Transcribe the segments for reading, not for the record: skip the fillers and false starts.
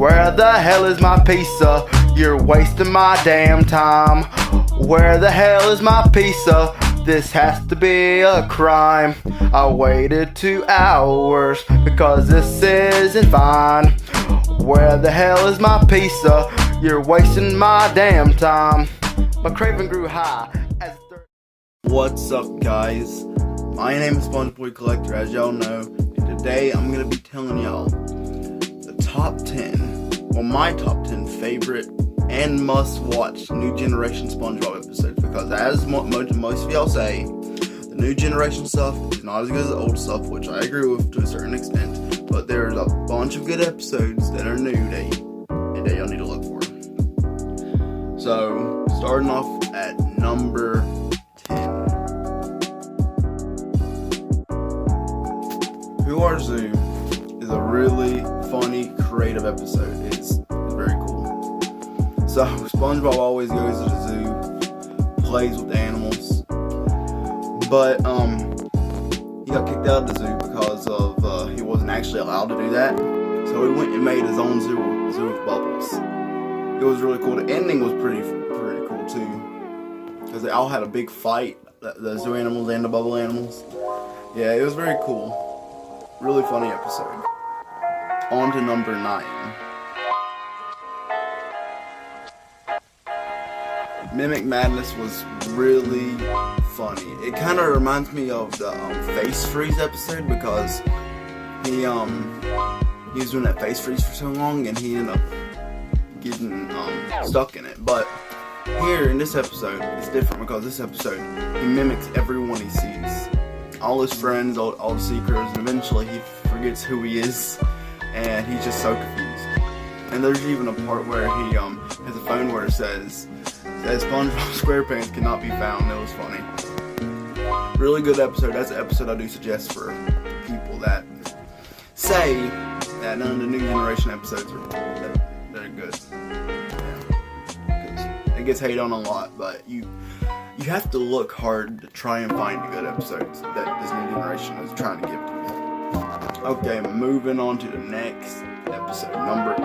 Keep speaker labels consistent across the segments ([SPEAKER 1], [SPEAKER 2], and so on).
[SPEAKER 1] Where the hell is my pizza? You're wasting my damn time. Where the hell is my pizza? This has to be a crime. I waited 2 hours because this isn't fine. Where the hell is my pizza? You're wasting my damn time. My craving grew high as What's up, guys? My name is Spongebob Collector, as y'all know, and today I'm gonna be telling y'all the top 10, or my top 10 favorite and must-watch new generation SpongeBob episodes, because as most of y'all say, the new generation stuff is not as good as the old stuff, which I agree with to a certain extent, but there's a bunch of good episodes that are new that y'all need to look for. So, starting off at number 10. Who Are Zoo is a really funny, creative episode. It's very cool. So, SpongeBob always goes to the zoo, plays with animals, but he got kicked out of the zoo because of he wasn't actually allowed to do that. So he went and made his own zoo of bubbles. It was really cool. The ending was pretty cool too, because they all had a big fight, the zoo animals and the bubble animals. Yeah, it was very cool. Really funny episode. On to number 9. Mimic Madness was really funny. It kind of reminds me of the Face Freeze episode, because he was doing that face freeze for so long and he ended up getting stuck in it. But here in this episode, it's different, because this episode he mimics everyone he sees, all his friends, all the seekers, and eventually he forgets who he is, and he's just so confused. And there's even a part where he has a phone where it says SpongeBob SquarePants cannot be found. It was funny. Really good episode. That's an episode I do suggest for people that say that none of the new generation episodes are they're good. Yeah. It gets hated on a lot, but you have to look hard to try and find the good episodes that this new generation is trying to give to you. Okay, moving on to the next episode, number 8.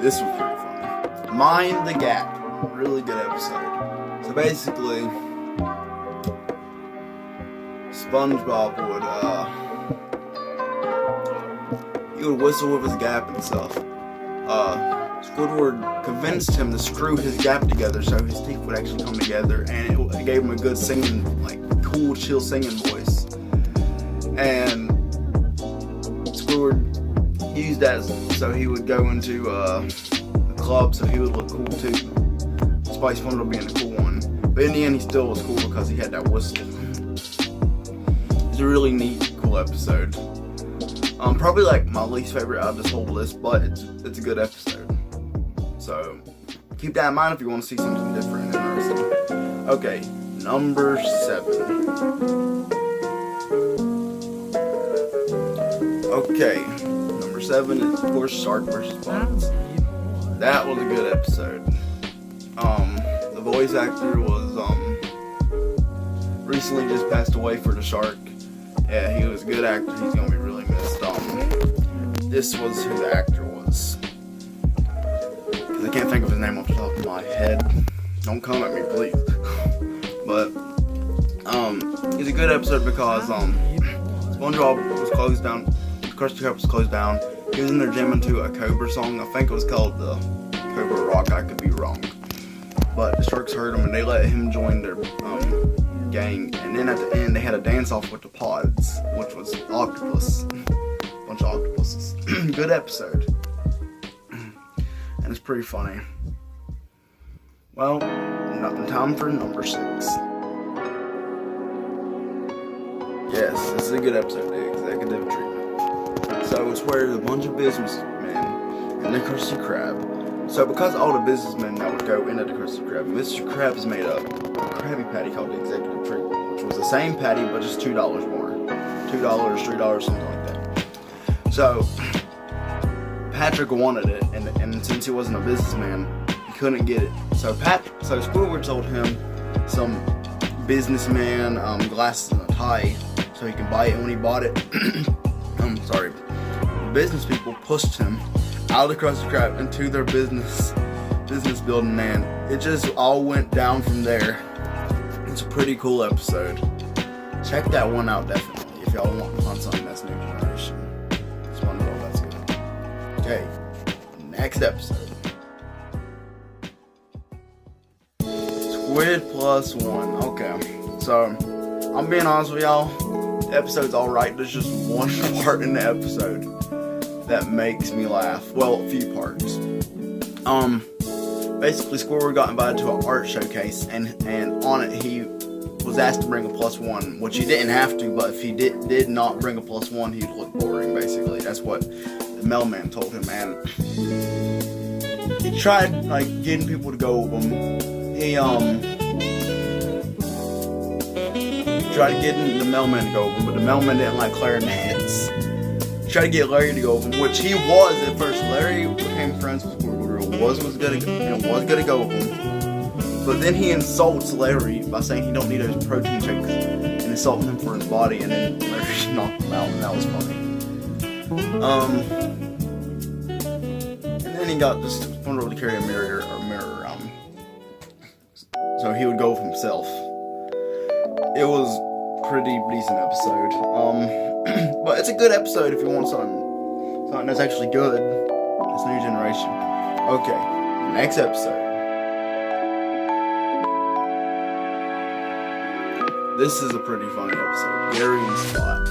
[SPEAKER 1] This was pretty funny. Mind the Gap. Really good episode. So basically, SpongeBob he would whistle with his gap and stuff. Squidward convinced him to screw his gap together so his teeth would actually come together, and it gave him a good singing, like cool, chill singing voice. And Squidward used that so he would go into a club so he would look cool too, despite SpongeBob being the cool one. But in the end, he still was cool because he had that whistle. It's a really neat, cool episode. Probably like my least favorite out of this whole list, but it's a good episode. So keep that in mind if you want to see something different and interesting. Okay, number 7. Okay, number 7 is of course Shark vs. Bugs. That was a good episode. The voice actor was recently just passed away for the shark. Yeah, he was a good actor. He's gonna be really missed. This was who the actor was, because I can't think of his name off the top of my head. Don't come at me, please. But it's a good episode because SpongeBob was closed down. Krusty Krab was closed down. He was in there jamming to a Cobra song. I think it was called the Cobra Rock. I could be wrong. But the sharks heard him and they let him join their gang. And then at the end, they had a dance off with the pods, which was octopus. Bunch of octopuses. Good episode. And it's pretty funny. Well, time for number 6. Yes, this is a good episode, the executive treatment. So it's where there's a bunch of businessmen and the Krusty Krab. So because all the businessmen that would go into the Krusty Krab, Mr. Krabs made a Krabby Patty called the executive treatment, which was the same patty but just $2 more. $2, $3, something like that. So Patrick wanted it, and since he wasn't a businessman, he couldn't get it. So Squidward told him some businessman glasses and a tie so he can buy it. And when he bought it, business people pushed him out of the Krusty Krab into their business building, and it just all went down from there. It's a pretty cool episode. Check that one out definitely if y'all want on something that's new generation. Spongebob, that's good. Okay, next episode. Squid plus one. Okay, so I'm being honest with y'all. The episode's alright. There's just one part in the episode that makes me laugh. Well, a few parts. Basically, Squidward got invited to an art showcase, and on it he was asked to bring a +1, which he didn't have to, but if he did not bring a +1, he'd look boring. Basically, that's what the mailman told him, and he tried getting people to go with him. He tried to get the mailman to go with him, but the mailman didn't like clarinets. He tried to get Larry to go with him, which he was at first. Larry became friends with Squidward, was gonna go with him. But then he insults Larry by saying he don't need those protein shakes and insulting him for his body, and then Larry knocked him out, and that was funny. And then he got this Spongebob to carry a mirror around, so he would go with himself. It was a pretty decent episode. But it's a good episode if you want something that's actually good. It's new generation. Okay, next episode. This is a pretty funny episode. Gary and Spot.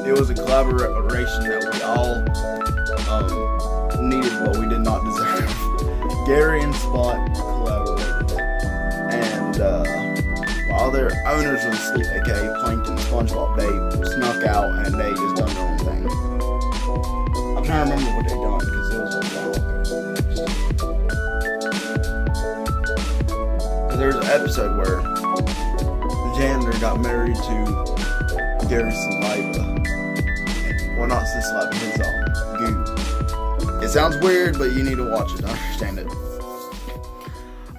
[SPEAKER 1] It was a collaboration that we all needed, but we did not deserve. Gary and Spot collaborated, and while their owners were asleep, aka Plankton and Spongebob, they snuck out and they just done their own thing. I'm trying to remember what they done because it was a while ago. There's an episode where the janitor got married to Gary's saliva. Well, not his saliva, his goo. It sounds weird, but you need to watch it to understand it.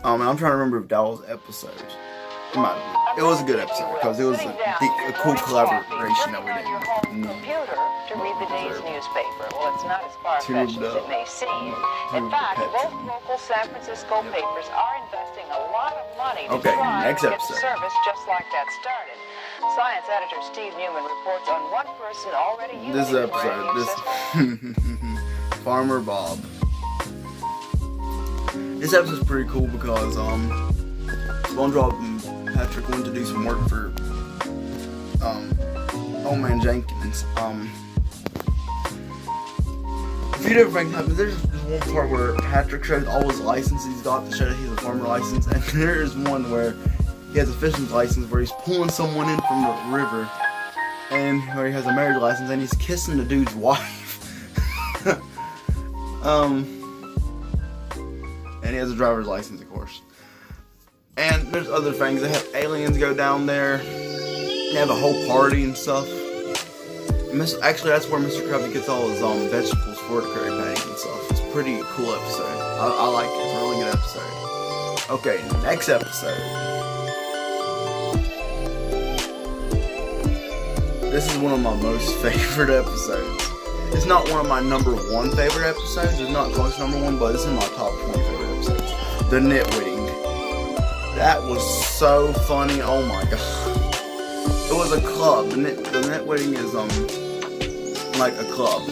[SPEAKER 1] And I'm trying to remember if that was episode. It might have been. It was a good episode because it was a cool collaboration that we didn't need.
[SPEAKER 2] To read the day's newspaper. Well, it's not as far-fetched as it may seem. In fact, both local San Francisco papers are investing a lot of money to try to get service just like that started. Science editor Steve Newman reports on one person already using
[SPEAKER 1] this episode. Farmer Bob. This episode's pretty cool because SpongeBob and Patrick went to do some work for Old Man Jenkins. A few different things happen. There's this one part where Patrick shows all his licenses he's got to show that he's a farmer license, and there is one where he has a fishing license where he's pulling someone in from the river, and where he has a marriage license and he's kissing the dude's wife. And he has a driver's license, of course. And there's other things. They have aliens go down there. They have a whole party and stuff. Actually, that's where Mr. Krabs gets all his vegetables for the Krabby Patty and stuff. It's a pretty cool episode. I like it. It's a really good episode. Okay, next episode. This is one of my most favorite episodes. It's not one of my number one favorite episodes. It's not close to number one, but it's in my top 20 favorite episodes. The Nitwitting. That was so funny. Oh my god. It was a club. The Nitwitting is like a club.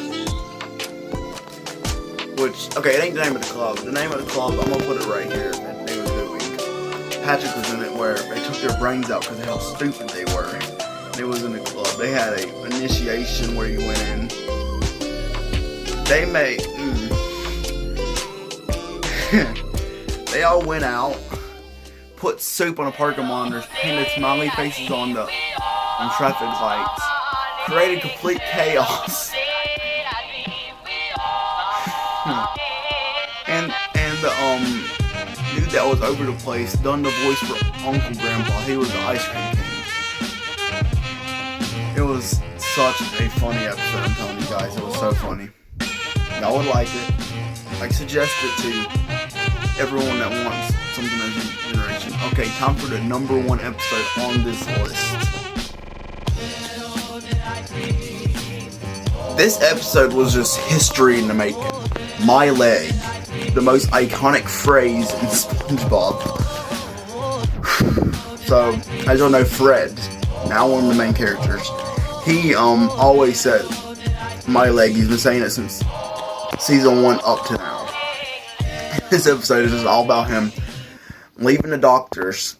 [SPEAKER 1] Which, okay, it ain't the name of the club. The name of the club, I'm gonna put it right here, that they were doing. Patrick was in it where they took their brains out because of how stupid they were. And it was in a club. They had a initiation where you went in. They made, they all went out, put soup on a parking monitors, painted smiley faces on traffic lights, created complete chaos. And the dude that was over the place done the voice for Uncle Grandpa. He was the ice cream king. It was such a funny episode, I'm telling you guys. It was so funny. Y'all would like it. I suggest it to everyone that wants something as a generation. Okay, time for the number one episode on this list. This episode was just history in the making. My leg, the most iconic phrase in Spongebob. So, as y'all know, Fred, now one of the main characters, he always said, my leg. He's been saying it since season 1 up to now. This episode is just all about him leaving the doctors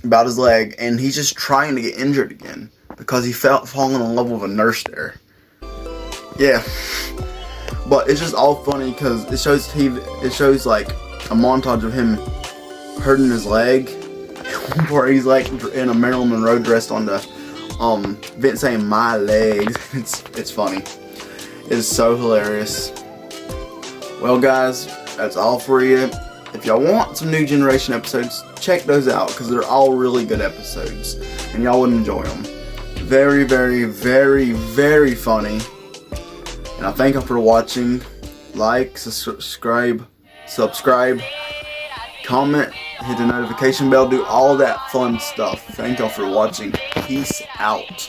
[SPEAKER 1] about his leg, and he's just trying to get injured again because he fallen in love with a nurse there. Yeah, but it's just all funny because it shows like a montage of him hurting his leg, where he's like in a Marilyn Monroe dress on the vent saying my legs. It's funny. It's so hilarious. Well, guys, that's all for you. If y'all want some New Generation episodes, check those out because they're all really good episodes and y'all would enjoy them. Very, very, very, very funny. And I thank y'all for watching. Like, subscribe, comment, hit the notification bell, do all that fun stuff. Thank y'all for watching. Peace out.